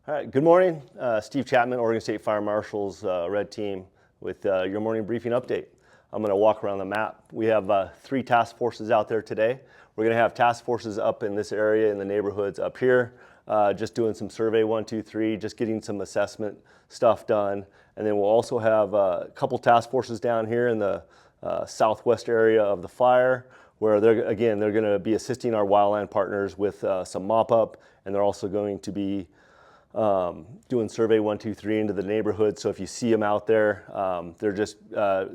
All right, good morning. Steve Chapman, Oregon State Fire Marshal's Red Team with your morning briefing update. I'm going to walk around the map. We have 3 task forces out there today. We're going to have task forces up in this area in the neighborhoods up here, just doing some survey 1, 2, 3, just getting some assessment stuff done. And then we'll also have a couple task forces down here in the southwest area of the fire, where they're going to be assisting our wildland partners with some mop-up, and they're also going to be doing survey 1, 2, 3 into the neighborhood. So if you see them out there, they're just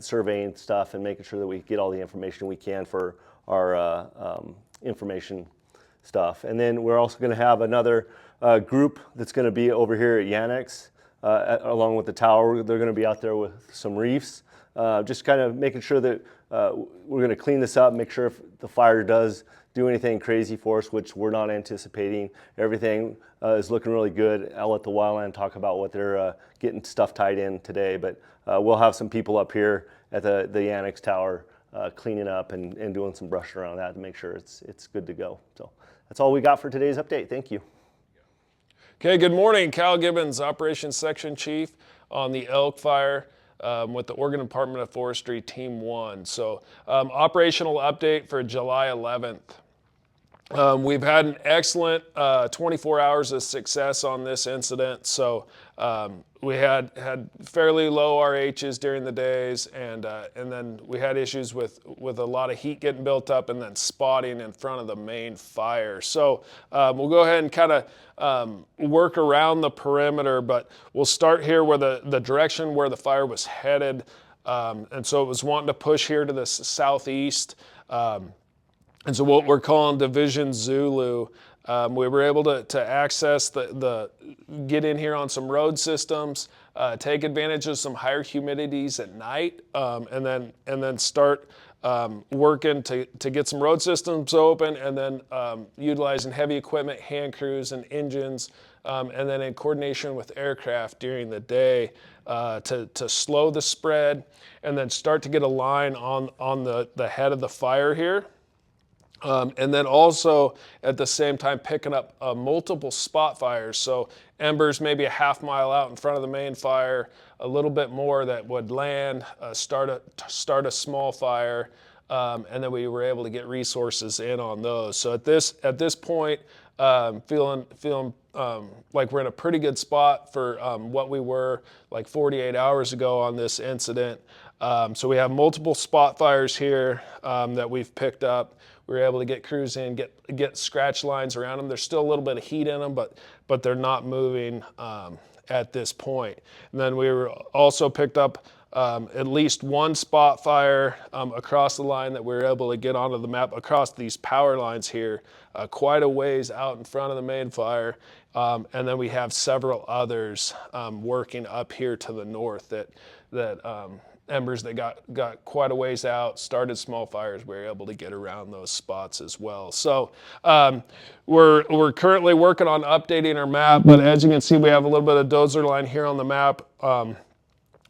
surveying stuff and making sure that we get all the information we can for our information stuff. And then we're also going to have another group that's going to be over here at Yannex, along with the tower. They're going to be out there with some reefs, just kind of making sure that we're going to clean this up, make sure if the fire does do anything crazy for us, which we're not anticipating. Everything is looking really good. I'll let the wildland talk about what they're getting stuff tied in today, but we'll have some people up here at the Yannex Tower cleaning up and doing some brushing around that to make sure it's good to go. So that's all we got for today's update. Thank you. Okay, good morning. Cal Gibbons, Operations Section Chief on the Elk Fire. With the Oregon Department of Forestry Team 1. So operational update for July 11th. We've had an excellent 24 hours of success on this incident. So we had fairly low RHs during the days, and then we had issues with a lot of heat getting built up and then spotting in front of the main fire. So we'll go ahead and kind of work around the perimeter, but we'll start here where the direction where the fire was headed. And so it was wanting to push here to the southeast. And so what we're calling Division Zulu, we were able to access get in here on some road systems, take advantage of some higher humidities at night, and then start working to get some road systems open, and then utilizing heavy equipment, hand crews, and engines, and then in coordination with aircraft during the day to slow the spread, and then start to get a line on the head of the fire here. And then also at the same time picking up multiple spot fires. So embers maybe a half mile out in front of the main fire, a little bit more that would land, start a small fire, and then we were able to get resources in on those. So at this point, feeling like we're in a pretty good spot for what we were like 48 hours ago on this incident. So we have multiple spot fires here that we've picked up. We were able to get crews in, get scratch lines around them. There's still a little bit of heat in them, but they're not moving at this point. And then we were also picked up at least one spot fire across the line that we were able to get onto the map across these power lines here, quite a ways out in front of the main fire. And then we have several others working up here to the north that embers that got quite a ways out, started small fires. We were able to get around those spots as well. So we're currently working on updating our map, but as you can see, we have a little bit of dozer line here on the map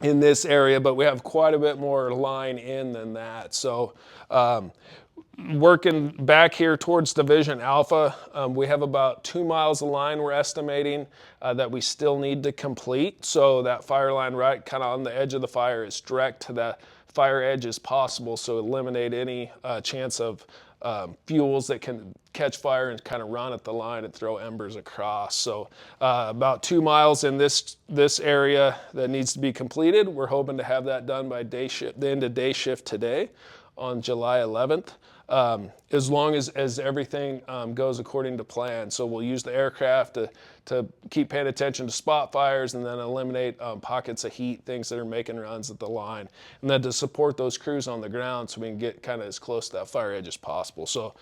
in this area, but we have quite a bit more line in than that. So working back here towards Division Alpha, we have about 2 miles of line we're estimating that we still need to complete. So that fire line right kind of on the edge of the fire is direct to the fire edge as possible, so eliminate any chance of fuels that can catch fire and kind of run at the line and throw embers across. So about 2 miles in this area that needs to be completed. We're hoping to have that done by the end of day shift today on July 11th. As long as everything goes according to plan. So we'll use the aircraft to keep paying attention to spot fires and then eliminate pockets of heat, things that are making runs at the line. And then to support those crews on the ground so we can get kind of as close to that fire edge as possible. So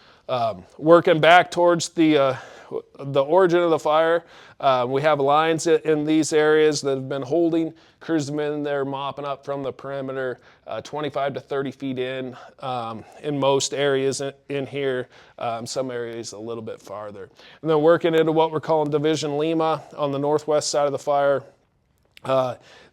working back towards the origin of the fire, we have lines in these areas that have been holding. Crews have been there mopping up from the perimeter, 25 to 30 feet in most areas in here, some areas a little bit farther. And then working into what we're calling Division Lima on the northwest side of the fire.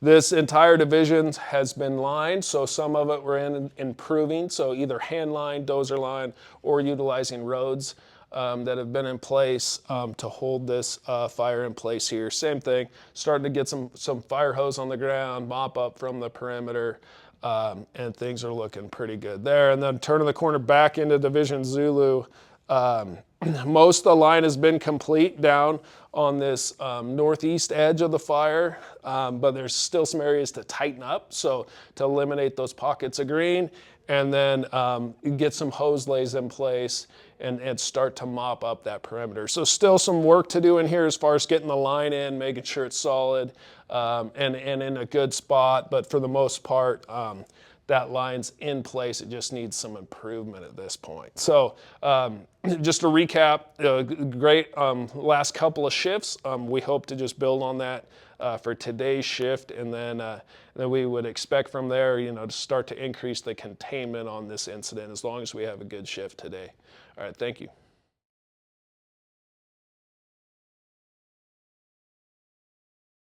This entire division has been lined, so some of it we're improving, so either hand line, dozer line, or utilizing roads that have been in place to hold this fire in place here. Same thing, starting to get some fire hose on the ground, mop up from the perimeter, and things are looking pretty good there. And then turning the corner back into Division Zulu, most of the line has been complete down on this northeast edge of the fire, but there's still some areas to tighten up, so to eliminate those pockets of green, and then get some hose lays in place and start to mop up that perimeter. So still some work to do in here as far as getting the line in, making sure it's solid, and in a good spot, but for the most part, that line's in place. It just needs some improvement at this point. So just to recap, great last couple of shifts. We hope to just build on that for today's shift, and then we would expect from there, to start to increase the containment on this incident as long as we have a good shift today. All right, thank you.